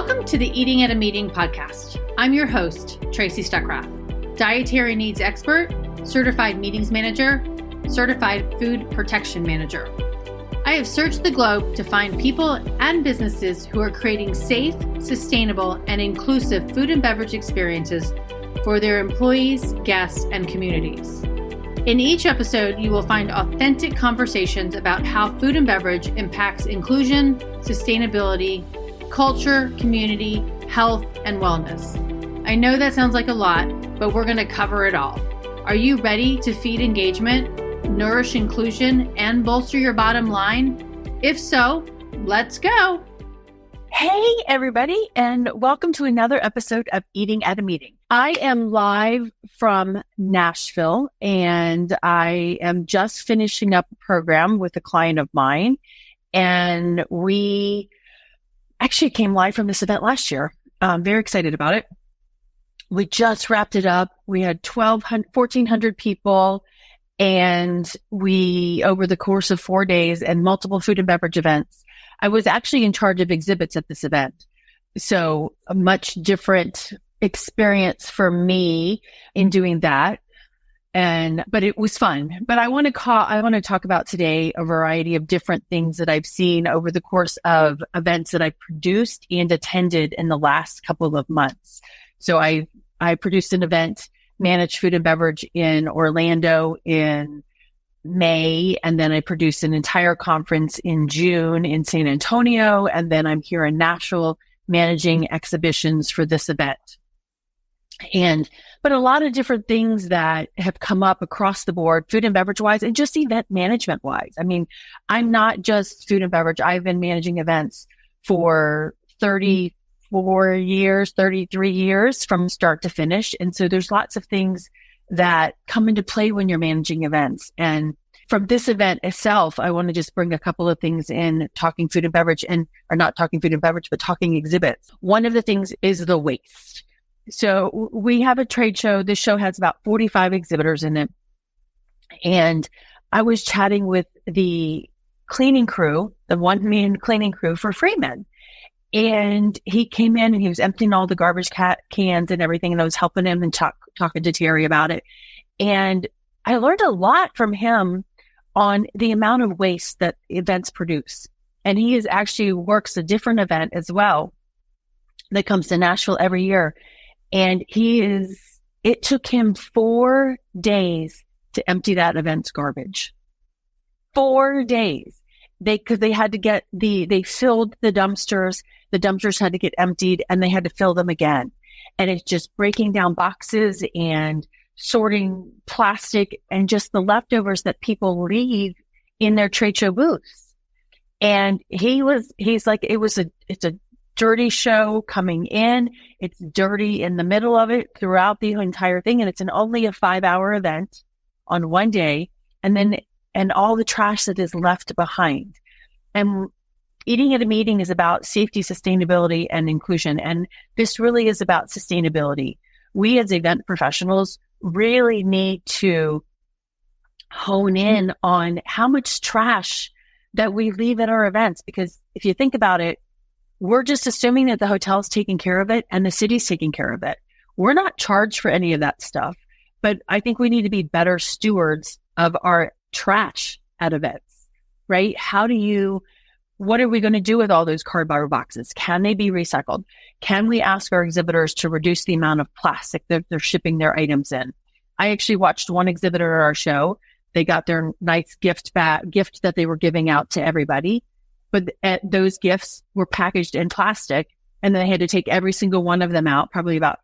Welcome to the Eating at a Meeting podcast. I'm your host, Tracy Stuckrath, dietary needs expert, certified meetings manager, certified food protection manager. I have searched the globe to find people and businesses who are creating safe, sustainable, and inclusive food and beverage experiences for their employees, guests, and communities. In each episode, you will find authentic conversations about how food and beverage impacts inclusion, sustainability, culture, community, health, and wellness. I know that sounds like a lot, but we're going to cover it all. Are you ready to feed engagement, nourish inclusion, and bolster your bottom line? If so, let's go. Hey, everybody, and welcome to another episode of Eating at a Meeting. I am live from Nashville, and I am just finishing up a program with a client of mine, and we actually came live from this event last year. I'm very excited about it. We just wrapped it up. We had 1,400 people, and we, over the course of 4 days and multiple food and beverage events, I was actually in charge of exhibits at this event. So a much different experience for me in doing that. But it was fun. But I want to talk about today a variety of different things that I've seen over the course of events that I've produced and attended in the last couple of months. So I produced an event, managed food and beverage in Orlando in May, and then I produced an entire conference in June in San Antonio, and then I'm here in Nashville managing exhibitions for this event. But a lot of different things that have come up across the board, food and beverage wise, and just event management wise. I mean, I'm not just food and beverage. I've been managing events for 34 years, 33 years from start to finish. And so there's lots of things that come into play when you're managing events. And from this event itself, I want to just bring a couple of things in talking food and beverage or not talking food and beverage, but talking exhibits. One of the things is the waste. So we have a trade show. This show has about 45 exhibitors in it. And I was chatting with the cleaning crew, the one-man cleaning crew for Freeman. And he came in and he was emptying all the garbage cans and everything. And I was helping him and talking to Terry about it. And I learned a lot from him on the amount of waste that events produce. And he actually works a different event as well that comes to Nashville every year. And it took him 4 days to empty that event's garbage. 4 days. Because they had to they filled the dumpsters had to get emptied, and they had to fill them again. And it's just breaking down boxes and sorting plastic and just the leftovers that people leave in their trade show booths. And he's like, it's a dirty show coming in. It's dirty in the middle of it throughout the entire thing. And it's only a 5-hour event on one day. And all the trash that is left behind. And Eating at a Meeting is about safety, sustainability, and inclusion. And this really is about sustainability. We as event professionals really need to hone in on how much trash that we leave at our events. Because if you think about it, we're just assuming that the hotel's taking care of it and the city's taking care of it. We're not charged for any of that stuff. But I think we need to be better stewards of our trash at events, right? What are we going to do with all those cardboard boxes? Can they be recycled? Can we ask our exhibitors to reduce the amount of plastic that they're shipping their items in? I actually watched one exhibitor at our show. They got their nice gift that they were giving out to everybody, but those gifts were packaged in plastic, and they had to take every single one of them out, probably about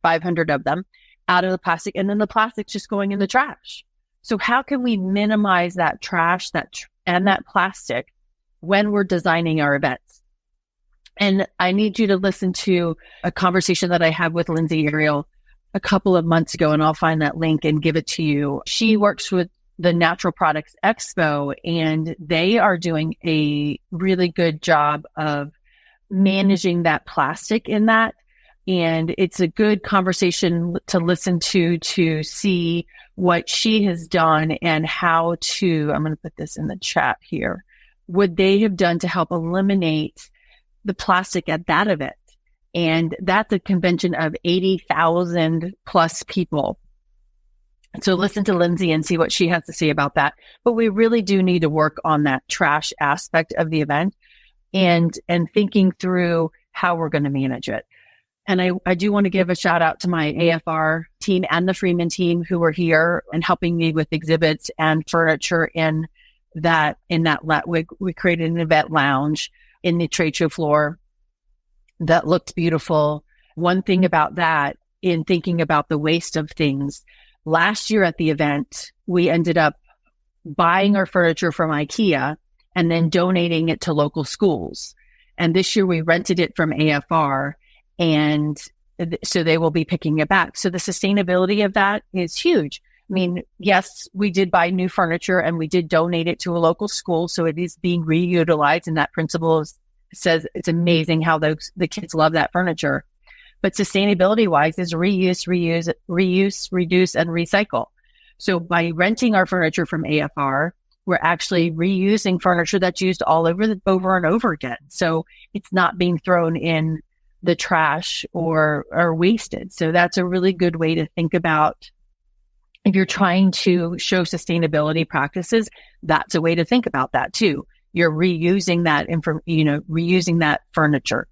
500 of them, out of the plastic, and then the plastic's just going in the trash. So how can we minimize that trash and that plastic when we're designing our events? And I need you to listen to a conversation that I had with Lindsay Ariel a couple of months ago, and I'll find that link and give it to you. She works with the Natural Products Expo, and they are doing a really good job of managing that plastic in that. And it's a good conversation to listen to see what she has done and how to, I'm going to put this in the chat here, what they have done to help eliminate the plastic at that event. And that's a convention of 80,000 plus people. So listen to Lindsay and see what she has to say about that. But we really do need to work on that trash aspect of the event and thinking through how we're going to manage it. And I do want to give a shout out to my AFR team and the Freeman team who were here and helping me with exhibits and furniture in that. We created an event lounge in the trade show floor that looked beautiful. One thing about that, in thinking about the waste of things, last year at the event, we ended up buying our furniture from IKEA and then donating it to local schools. And this year we rented it from AFR, and so they will be picking it back. So the sustainability of that is huge. I mean, yes, we did buy new furniture and we did donate it to a local school. So it is being reutilized. And that principle says it's amazing how the kids love that furniture. But sustainability wise is reuse, reduce, and recycle. So by renting our furniture from AFR, we're actually reusing furniture that's used all over and over again. So it's not being thrown in the trash or wasted. So that's a really good way to think about, if you're trying to show sustainability practices, that's a way to think about that too. You're reusing that reusing that furniture.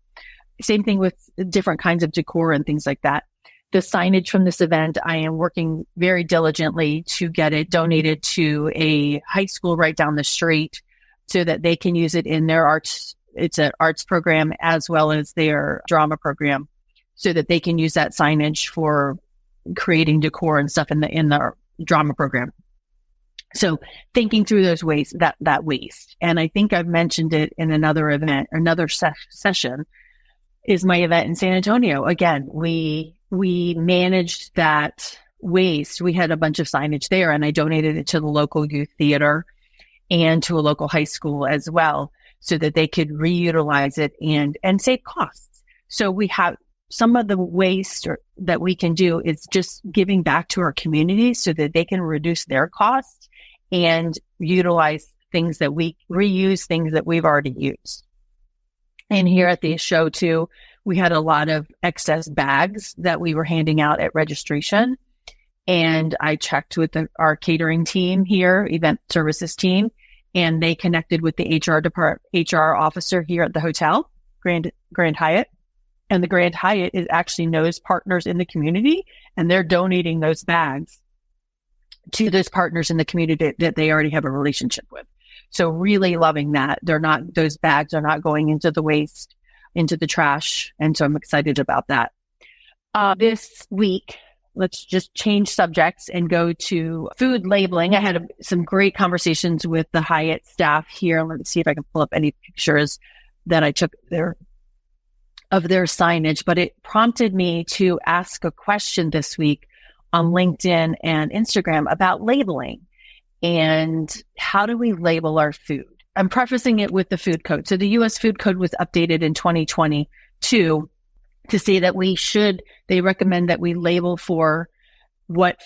Same thing with different kinds of decor and things like that. The signage from this event, I am working very diligently to get it donated to a high school right down the street so that they can use it in their arts. It's an arts program as well as their drama program, so that they can use that signage for creating decor and stuff in the drama program. So thinking through those ways, that waste. And I think I've mentioned it in another event, another session, is my event in San Antonio. Again, we managed that waste. We had a bunch of signage there, and I donated it to the local youth theater and to a local high school as well, so that they could reutilize it and save costs. So we have some of the waste that we can do is just giving back to our community so that they can reduce their costs and utilize things that reuse things that we've already used. And here at the show too, we had a lot of excess bags that we were handing out at registration. And I checked with our catering team here, event services team, and they connected with the HR officer here at the hotel, Grand Hyatt. And the Grand Hyatt actually knows partners in the community, and they're donating those bags to those partners in the community that they already have a relationship with. So really loving that. Those bags are not going into the waste, into the trash. And so I'm excited about that. This week, let's just change subjects and go to food labeling. I had some great conversations with the Hyatt staff here. Let me see if I can pull up any pictures that I took of their signage, but it prompted me to ask a question this week on LinkedIn and Instagram about labeling and how do we label our food. I'm prefacing it with the food code. So the U.S. food code was updated in 2022 to say that they recommend that we label for what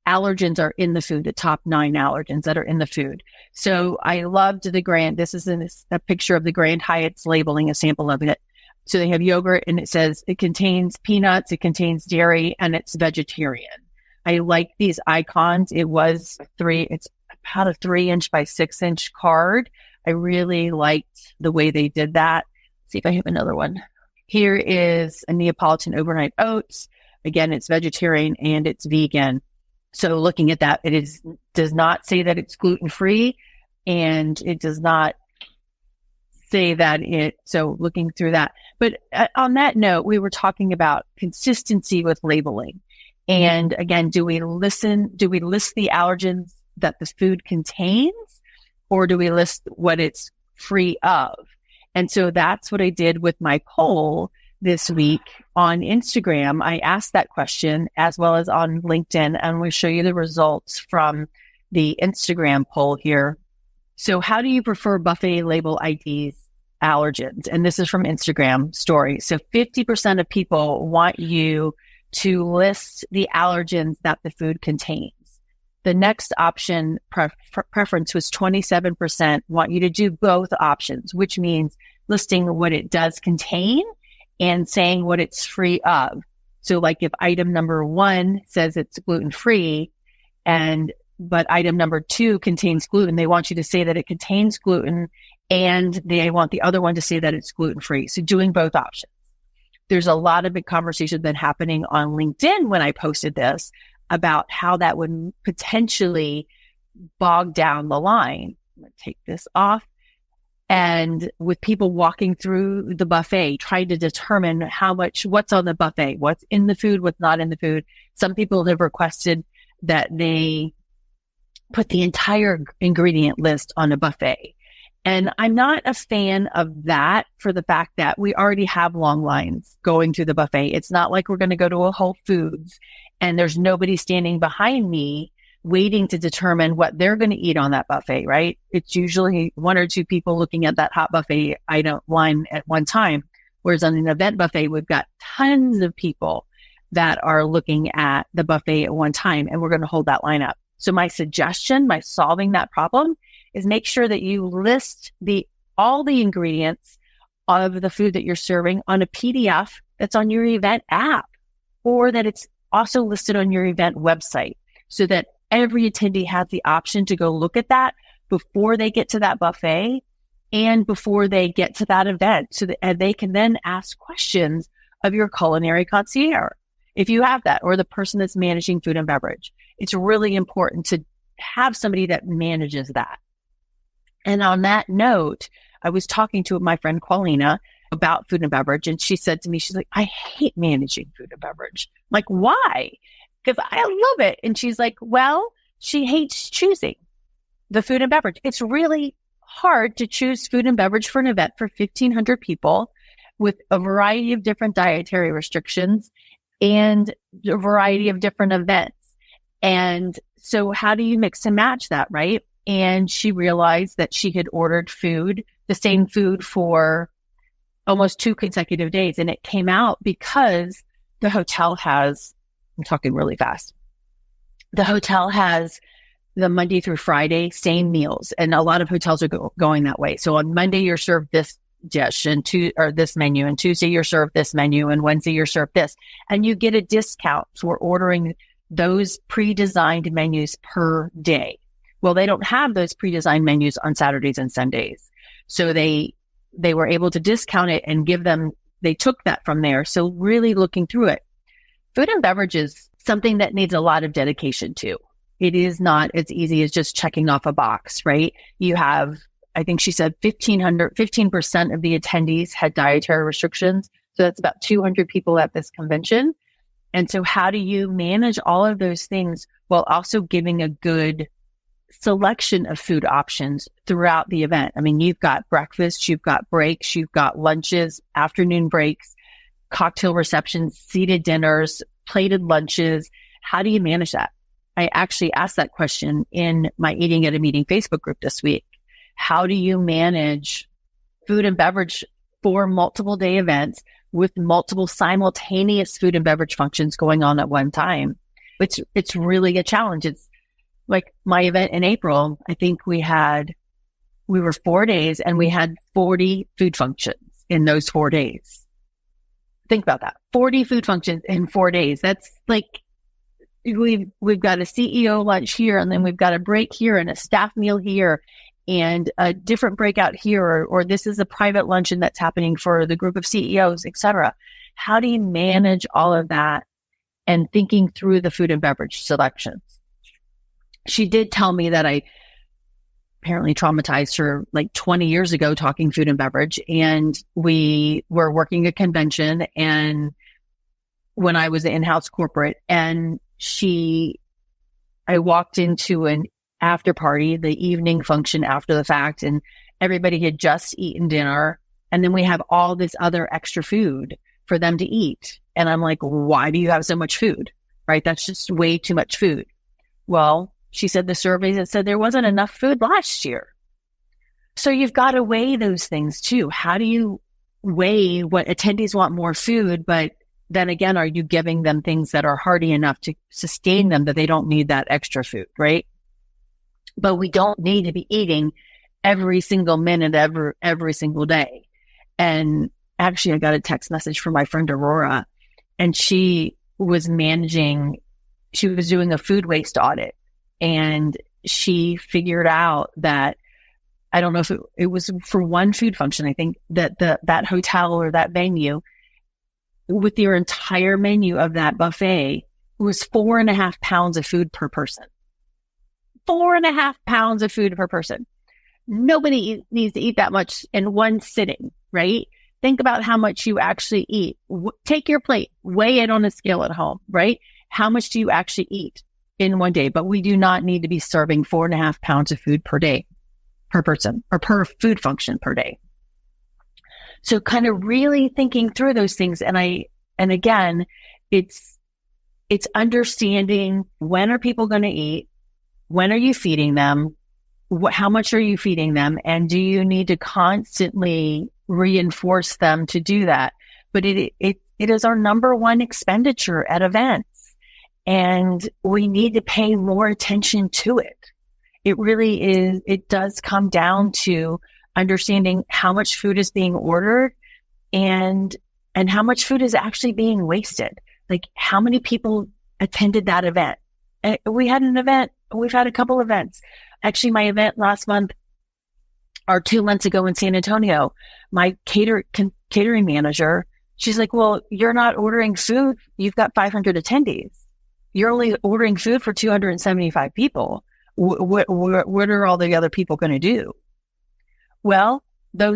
allergens are in the food, the top 9 allergens that are in the food. So I loved this is a picture of the Grand Hyatt's labeling, a sample of it. So they have yogurt and it says it contains peanuts, it contains dairy, and it's vegetarian. I like these icons. It's about a 3-inch by 6-inch card. I really liked the way they did that. Let's see if I have another one. Here is a Neapolitan overnight oats. Again, it's vegetarian and it's vegan. So looking at that, does not say that it's gluten-free, and it does not say that so looking through that. But on that note, we were talking about consistency with labeling. And again, do we list the allergens that the food contains, or do we list what it's free of? And so that's what I did with my poll this week on Instagram. I asked that question as well as on LinkedIn, and we'll show you the results from the Instagram poll here. So how do you prefer buffet label IDs allergens? And this is from Instagram story. So 50% of people want you to list the allergens that the food contains. The next option preference was 27% want you to do both options, which means listing what it does contain and saying what it's free of. So like if item number 1 says it's gluten-free but item number 2 contains gluten, they want you to say that it contains gluten and they want the other one to say that it's gluten-free. So doing both options. There's a lot of big conversation been happening on LinkedIn when I posted this about how that would potentially bog down the line. I'm going to take this off. And with people walking through the buffet, trying to determine what's on the buffet, what's in the food, what's not in the food. Some people have requested that they put the entire ingredient list on a buffet. And I'm not a fan of that for the fact that we already have long lines going through the buffet. It's not like we're going to go to a Whole Foods and there's nobody standing behind me waiting to determine what they're going to eat on that buffet, right? It's usually 1 or 2 people looking at that hot buffet item line at one time. Whereas on an event buffet, we've got tons of people that are looking at the buffet at one time, and we're going to hold that line up. So my suggestion, by solving that problem, is make sure that you list all the ingredients of the food that you're serving on a PDF that's on your event app, or that it's also listed on your event website, so that every attendee has the option to go look at that before they get to that buffet and before they get to that event, so that they can then ask questions of your culinary concierge, if you have that, or the person that's managing food and beverage. It's really important to have somebody that manages that. And on that note, I was talking to my friend Paulina about food and beverage, and she said to me, she's like, I hate managing food and beverage. I'm like, why? Because I love it. And she's like, well, she hates choosing the food and beverage. It's really hard to choose food and beverage for an event for 1,500 people with a variety of different dietary restrictions and a variety of different events. And so how do you mix and match that, right? And she realized that she had ordered food, the same food, for almost 2 consecutive days. And it came out because the hotel has, I'm talking really fast, the hotel has the Monday through Friday same meals. And a lot of hotels are going that way. So on Monday, you're served this dish or this menu, and Tuesday you're served this menu, and Wednesday you're served this. And you get a discount for ordering those pre-designed menus per day. Well, they don't have those pre-designed menus on Saturdays and Sundays. So they were able to discount it and they took that from there. So really looking through it. Food and beverage is something that needs a lot of dedication to. It is not as easy as just checking off a box, right? You have, I think she said 15% of the attendees had dietary restrictions. So that's about 200 people at this convention. And so how do you manage all of those things while also giving a good selection of food options throughout the event? I mean, you've got breakfast, you've got breaks, you've got lunches, afternoon breaks, cocktail receptions, seated dinners, plated lunches. How do you manage that? I actually asked that question in my Eating at a Meeting Facebook group this week. How do you manage food and beverage for multiple day events with multiple simultaneous food and beverage functions going on at one time? It's really a challenge. It's like my event in April. I think we were 4 days and we had 40 food functions in those 4 days. Think about that. 40 food functions in 4 days. That's like, we've got a CEO lunch here, and then we've got a break here and a staff meal here and a different breakout here, or this is a private luncheon that's happening for the group of CEOs, et cetera. How do you manage all of that and thinking through the food and beverage selections? She did tell me that I apparently traumatized her like 20 years ago talking food and beverage. And we were working a convention, and when I was in-house corporate, and I walked into an after party, the evening function after the fact, and everybody had just eaten dinner. And then we have all this other extra food for them to eat. And I'm like, why do you have so much food? Right? That's just way too much food. Well, she said the surveys that said there wasn't enough food last year. So you've got to weigh those things too. How do you weigh what attendees want more food, but then again, are you giving them things that are hearty enough to sustain them, that they don't need that extra food, right? But we don't need to be eating every single minute, every single day. And actually, I got a text message from my friend Aurora, and she was doing a food waste audit, and she figured out that, I don't know if it was for one food function. I think that that hotel or that venue, with your entire menu of that buffet, was 4.5 pounds of food per person. 4.5 pounds of food per person. Nobody needs to eat that much in one sitting, right? Think about how much you actually eat. Take your plate, weigh it on a scale at home, right? How much do you actually eat in one day? But we do not need to be serving 4.5 pounds of food per day, per person, or per food function per day. So kind of really thinking through those things. And again, it's understanding, when are people going to eat? When are you feeding them? How much are you feeding them? And do you need to constantly reinforce them to do that? But it is our number one expenditure at events, and we need to pay more attention to it. It really is. It does come down to understanding how much food is being ordered and how much food is actually being wasted. Like, how many people attended that event? We had an event. We've had a couple events. Actually, my event last month, or 2 months ago in San Antonio, my catering manager, she's like, well, you're not ordering food. You've got 500 attendees. You're only ordering food for 275 people. What are all the other people going to do? Well,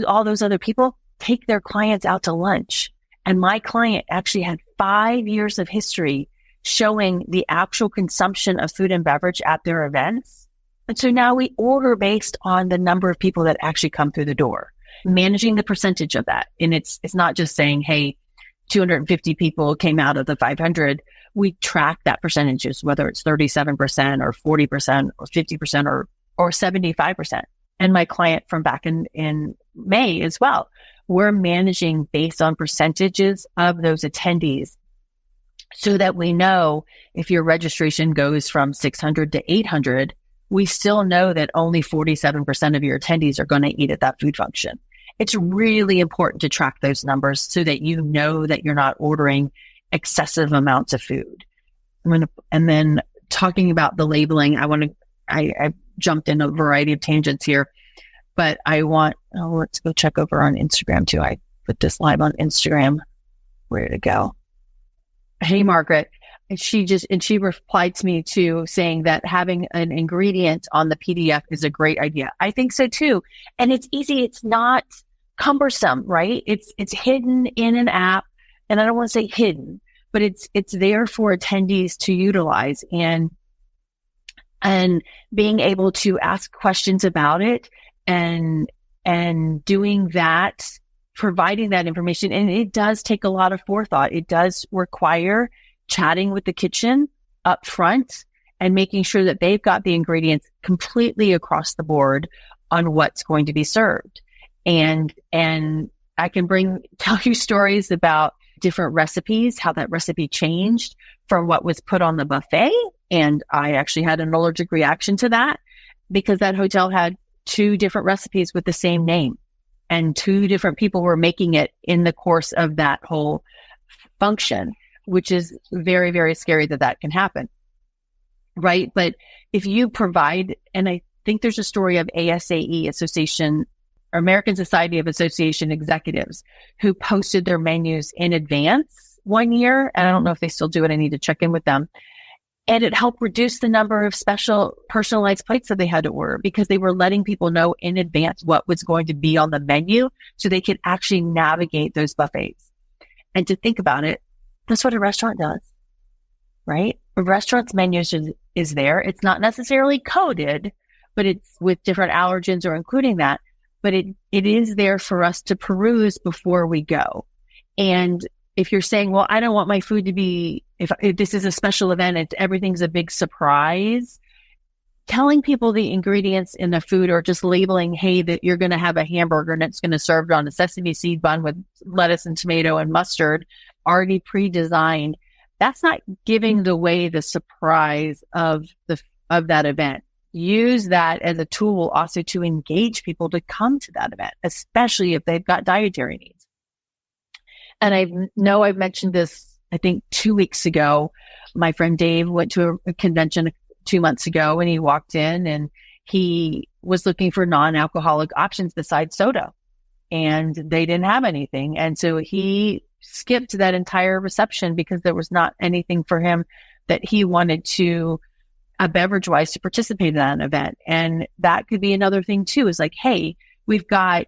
all those other people take their clients out to lunch. And my client actually had 5 years of history showing the actual consumption of food and beverage at their events. And so now we order based on the number of people that actually come through the door, managing the percentage of that. And it's not just saying, hey, 250 people came out of the 500. We track that percentages, whether it's 37% or 40% or 50% or 75%. And my client from back in May as well, we're managing based on percentages of those attendees, so that we know if your registration goes from 600 to 800, we still know that only 47% of your attendees are going to eat at that food function. It's really important to track those numbers so that you know that you're not ordering excessive amounts of food. And then talking about the labeling, I jumped in a variety of tangents here, but let's go check over on Instagram too. I put this live on Instagram. Where did it go? Hey, Margaret. And she replied to me too, saying that having an ingredient on the PDF is a great idea. I think so too. And it's easy. It's not cumbersome, right? It's hidden in an app. And I don't want to say hidden, but it's there for attendees to utilize, and being able to ask questions about it and doing that, providing that information. And it does take a lot of forethought. It does require chatting with the kitchen up front and making sure that they've got the ingredients completely across the board on what's going to be served. And I can tell you stories about different recipes, how that recipe changed from what was put on the buffet. And I actually had an allergic reaction to that because that hotel had 2 different recipes with the same name, and 2 different people were making it in the course of that whole function, which is very, very scary that can happen. Right. But if you provide, and I think there's a story of ASAE, Association, American Society of Association Executives, who posted their menus in advance one year. And I don't know if they still do it. I need to check in with them. And it helped reduce the number of special personalized plates that they had to order, because they were letting people know in advance what was going to be on the menu so they could actually navigate those buffets. And to think about it, that's what a restaurant does, right? A restaurant's menu is there. It's not necessarily coded, but it's with different allergens or including that. But it is there for us to peruse before we go. And if you're saying, well, I don't want my food to be, if this is a special event, everything's a big surprise, telling people the ingredients in the food, or just labeling, hey, that you're going to have a hamburger and it's going to be served on a sesame seed bun with lettuce and tomato and mustard, already pre-designed. That's not giving away the surprise of that event. Use that as a tool also to engage people to come to that event, especially if they've got dietary needs. And I've mentioned this, I think 2 weeks ago. My friend Dave went to a convention 2 months ago, and he walked in and he was looking for non-alcoholic options besides soda, and they didn't have anything. And so he skipped that entire reception because there was not anything for him that he wanted to, beverage wise, to participate in that event. And that could be another thing too, is like, hey, we've got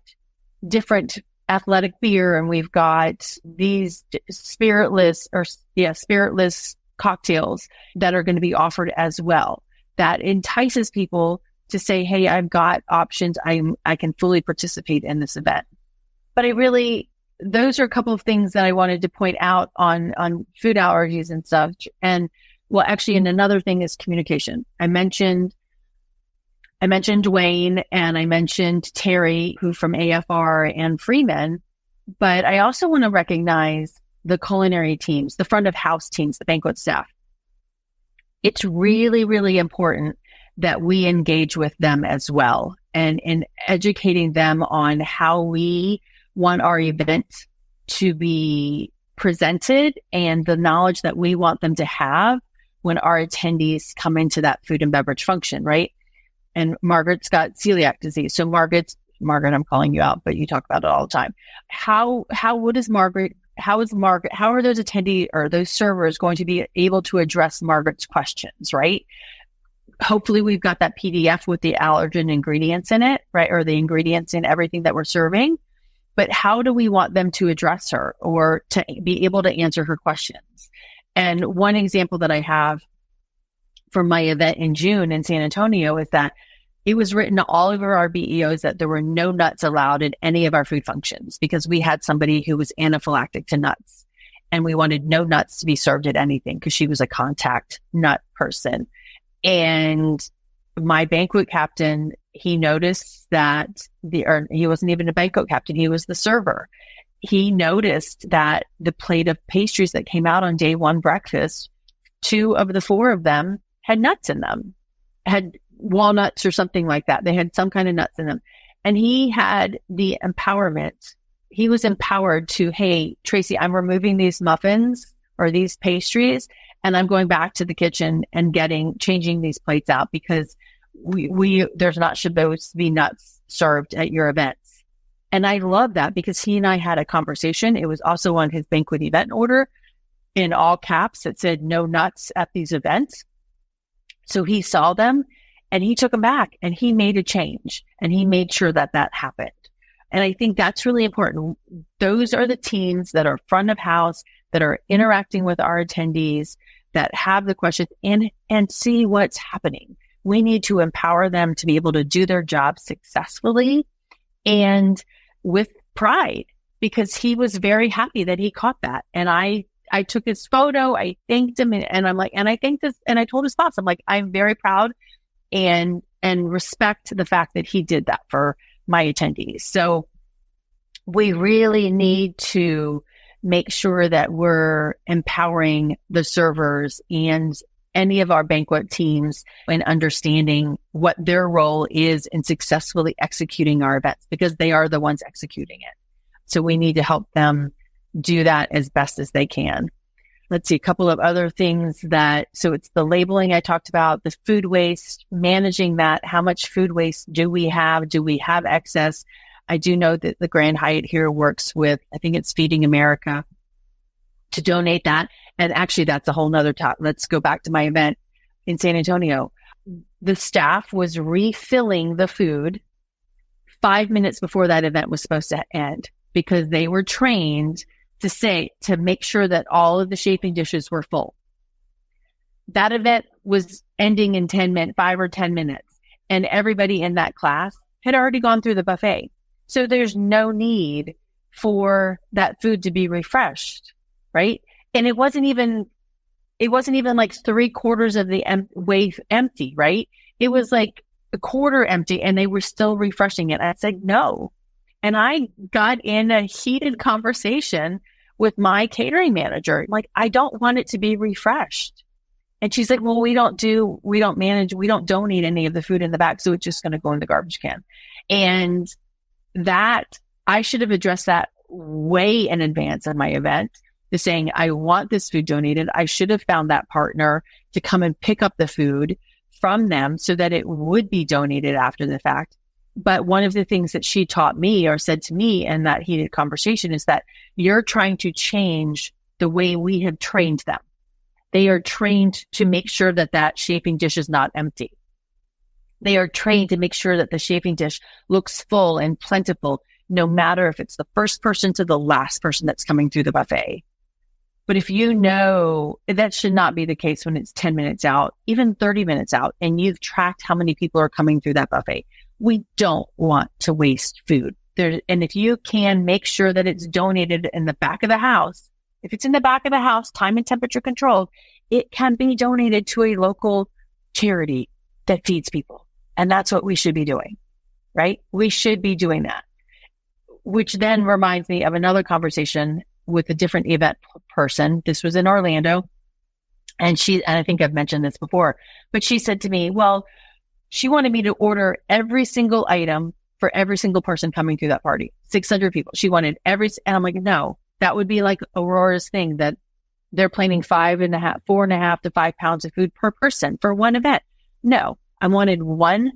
different athletic beer, and we've got these spiritless cocktails that are going to be offered as well. That entices people to say, hey, I've got options. I can fully participate in this event. But those are a couple of things that I wanted to point out on food allergies and stuff. And well, actually, and another thing is communication. I mentioned Dwayne, and I mentioned Terry, who from AFR and Freeman, but I also want to recognize the culinary teams, the front of house teams, the banquet staff. It's really, really important that we engage with them as well, and in educating them on how we want our event to be presented and the knowledge that we want them to have when our attendees come into that food and beverage function, right? And Margaret's got celiac disease. So Margaret, I'm calling you out, but you talk about it all the time. How are those attendees or those servers going to be able to address Margaret's questions, right? Hopefully we've got that PDF with the allergen ingredients in it, right? Or the ingredients in everything that we're serving. But how do we want them to address her or to be able to answer her questions? And one example that I have from my event in June in San Antonio is that it was written to all of our BEOs that there were no nuts allowed in any of our food functions, because we had somebody who was anaphylactic to nuts, and we wanted no nuts to be served at anything because she was a contact nut person. And my banquet captain, he noticed that he wasn't even a banquet captain. He was the server. He noticed that the plate of pastries that came out on day one breakfast, 2 of the 4 of them had nuts in them, had walnuts or something like that. They had some kind of nuts in them. And he had the empowerment. He was empowered to, hey, Tracy, I'm removing these muffins or these pastries, and I'm going back to the kitchen and changing these plates out because there's not supposed to be nuts served at your events. And I love that because he and I had a conversation. It was also on his banquet event order in all caps. It said no nuts at these events. So he saw them and he took them back and he made a change and he made sure that happened. And I think that's really important. Those are the teams that are front of house, that are interacting with our attendees, that have the questions and see what's happening. We need to empower them to be able to do their job successfully and with pride, because he was very happy that he caught that. And I took his photo, I thanked him, and I'm like, and I think this, and I told his boss, I'm like, I'm very proud and respect the fact that he did that for my attendees. So we really need to make sure that we're empowering the servers and any of our banquet teams in understanding what their role is in successfully executing our events, because they are the ones executing it. So we need to help them do that as best as they can. Let's see, a couple of other things so it's the labeling I talked about, the food waste, managing that. How much food waste do we have? Do we have excess? I do know that the Grand Hyatt here works with, I think it's Feeding America, to donate that. And actually, that's a whole nother talk. Let's go back to my event in San Antonio. The staff was refilling the food 5 minutes before that event was supposed to end, because they were trained to make sure that all of the chafing dishes were full. That event was ending in 5 or 10 minutes. And everybody in that class had already gone through the buffet. So there's no need for that food to be refreshed, right? And it wasn't even like 3/4 of the way empty, right? It was like a quarter empty and they were still refreshing it. I said, no. And I got in a heated conversation with my catering manager. Like, I don't want it to be refreshed. And she's like, well, we don't donate any of the food in the back. So it's just going to go in the garbage can. And that I should have addressed that way in advance of my event to saying, I want this food donated. I should have found that partner to come and pick up the food from them so that it would be donated after the fact. But one of the things that she taught me or said to me in that heated conversation is that you're trying to change the way we have trained them. They are trained to make sure that that chafing dish is not empty. They are trained to make sure that the chafing dish looks full and plentiful, no matter if it's the first person to the last person that's coming through the buffet. But if you know that should not be the case when it's 10 minutes out, even 30 minutes out, and you've tracked how many people are coming through that buffet, we don't want to waste food. And if you can make sure that it's donated in the back of the house, if it's in the back of the house, time and temperature controlled, it can be donated to a local charity that feeds people. And that's what we should be doing, right? We should be doing that, which then reminds me of another conversation with a different event person. This was in Orlando. And I think I've mentioned this before, but she said to me, well, she wanted me to order every single item for every single person coming through that party. 600 people. She wanted and I'm like, no, that would be like Aurora's thing that they're planning 4.5 to 5 pounds of food per person for one event. No, I wanted 1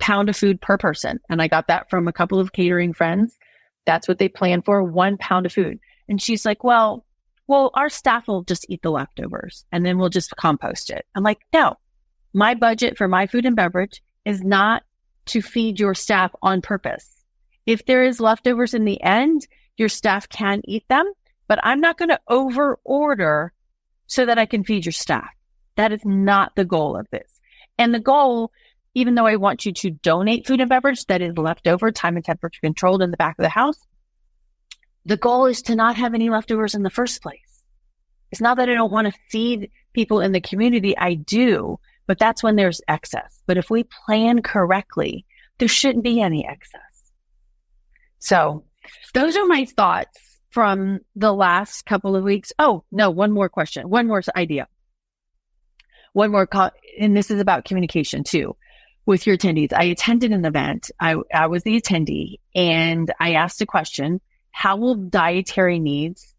pound of food per person. And I got that from a couple of catering friends. That's what they plan for, 1 pound of food. And she's like, well, our staff will just eat the leftovers and then we'll just compost it. I'm like, no, my budget for my food and beverage is not to feed your staff on purpose. If there is leftovers in the end, your staff can eat them, but I'm not going to over order so that I can feed your staff. That is not the goal of this. And the goal, even though I want you to donate food and beverage that is left over, time and temperature controlled in the back of the house, the goal is to not have any leftovers in the first place. It's not that I don't want to feed people in the community. I do, but that's when there's excess. But if we plan correctly, there shouldn't be any excess. So those are my thoughts from the last couple of weeks. Oh, no, one more question, one more idea. And this is about communication too with your attendees. I attended an event. I was the attendee and I asked a question, how will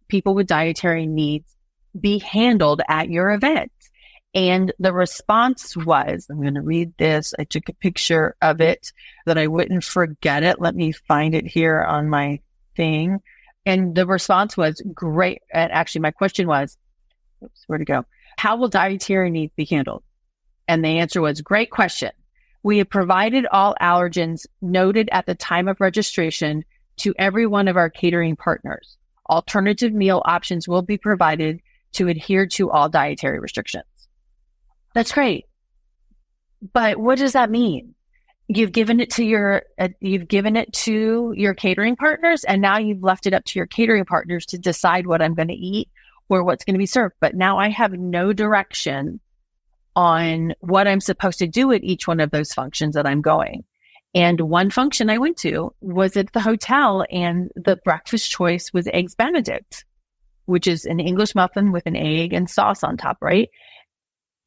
people with dietary needs be handled at your event? And the response was, I'm going to read this. I took a picture of it that I wouldn't forget it. Let me find it here on my thing. And the response was great. And actually my question was, where'd it go? How will dietary needs be handled? And the answer was, great question. We have provided all allergens noted at the time of registration to every one of our catering partners. Alternative meal options will be provided to adhere to all dietary restrictions. That's great. But what does that mean? You've given it to your catering partners, and now you've left it up to your catering partners to decide what I'm going to eat or what's going to be served. But now I have no direction on what I'm supposed to do at each one of those functions that I'm going. And one function I went to was at the hotel, and the breakfast choice was Eggs Benedict, which is an English muffin with an egg and sauce on top, right?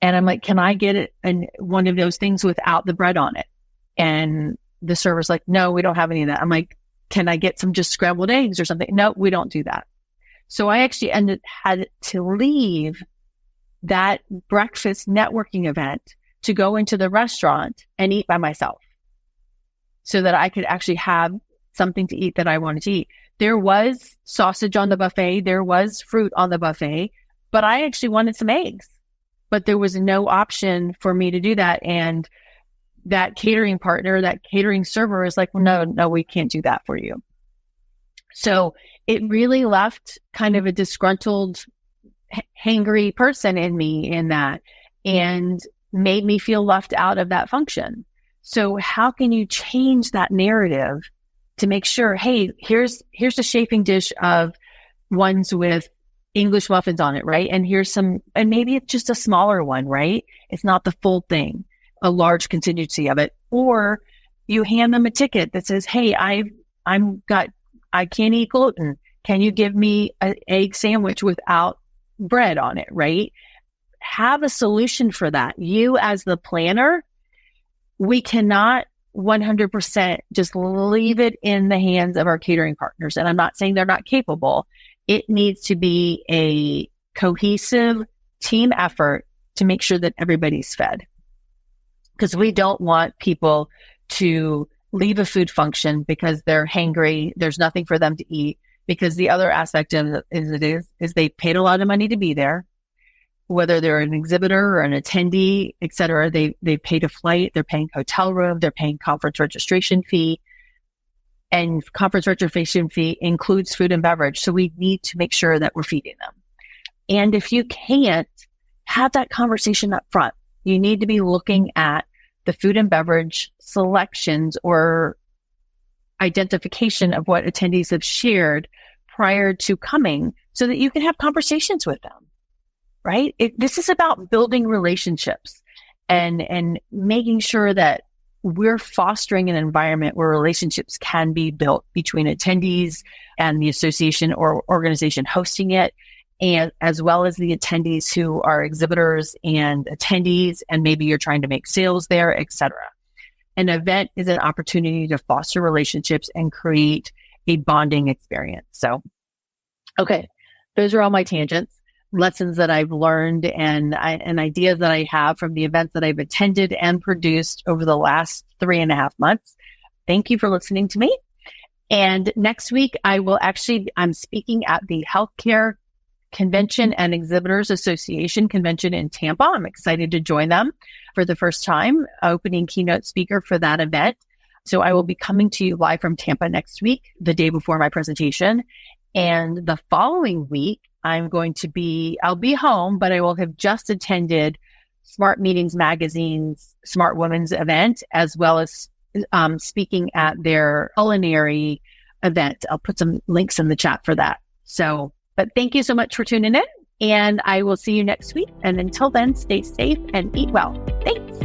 And I'm like, can I get it in one of those things without the bread on it? And the server's like, no, we don't have any of that. I'm like, can I get some just scrambled eggs or something? No, we don't do that. So I actually had to leave that breakfast networking event to go into the restaurant and eat by myself so that I could actually have something to eat that I wanted to eat. There was sausage on the buffet. There was fruit on the buffet, but I actually wanted some eggs, but there was no option for me to do that. And that catering partner, that catering server is like, well, no, we can't do that for you. So it really left kind of a disgruntled, hangry person in me in that, and made me feel left out of that function. So how can you change that narrative to make sure, hey, here's a chafing dish of ones with English muffins on it, right? And and maybe it's just a smaller one, right? It's not the full thing, a large contingency of it. Or you hand them a ticket that says, hey, I can't eat gluten. Can you give me an egg sandwich without bread on it, right? Have a solution for that. You as the planner, we cannot 100% just leave it in the hands of our catering partners. And I'm not saying they're not capable. It needs to be a cohesive team effort to make sure that everybody's fed. Because we don't want people to leave a food function because they're hangry. There's nothing for them to eat. Because the other aspect of it is they paid a lot of money to be there. Whether they're an exhibitor or an attendee, et cetera, they paid a flight, they're paying hotel room, they're paying conference registration fee. And conference registration fee includes food and beverage. So we need to make sure that we're feeding them. And if you can't, have that conversation up front. You need to be looking at the food and beverage selections or identification of what attendees have shared prior to coming so that you can have conversations with them, right? This is about building relationships and making sure that we're fostering an environment where relationships can be built between attendees and the association or organization hosting it, and as well as the attendees who are exhibitors and attendees, and maybe you're trying to make sales there, et cetera. An event is an opportunity to foster relationships and create a bonding experience. So, okay, those are all my tangents, lessons that I've learned and ideas that I have from the events that I've attended and produced over the last 3.5 months. Thank you for listening to me. And next week, I'm speaking at the Healthcare Convention and Exhibitors Association Convention in Tampa. I'm excited to join them for the first time, opening keynote speaker for that event. So I will be coming to you live from Tampa next week, the day before my presentation. And the following week, I'll be home, but I will have just attended Smart Meetings Magazine's Smart Women's event, as well as speaking at their culinary event. I'll put some links in the chat for that. But thank you so much for tuning in, and I will see you next week. And until then, stay safe and eat well. Thanks.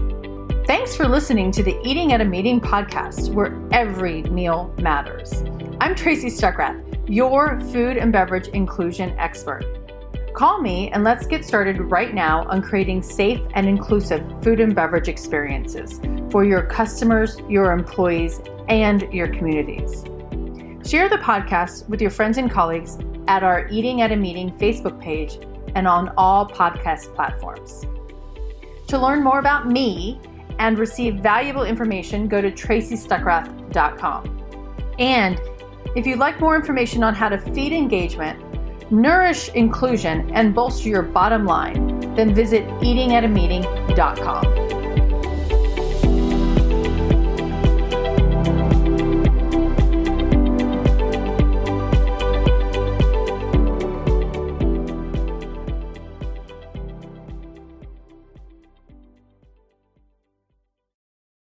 Thanks for listening to the Eating at a Meeting podcast, where every meal matters. I'm Tracy Stuckrath, your food and beverage inclusion expert. Call me and let's get started right now on creating safe and inclusive food and beverage experiences for your customers, your employees, and your communities. Share the podcast with your friends and colleagues at our Eating at a Meeting Facebook page and on all podcast platforms. To learn more about me and receive valuable information, go to tracystuckrath.com. And if you'd like more information on how to feed engagement, nourish inclusion, and bolster your bottom line, then visit eatingatameeting.com.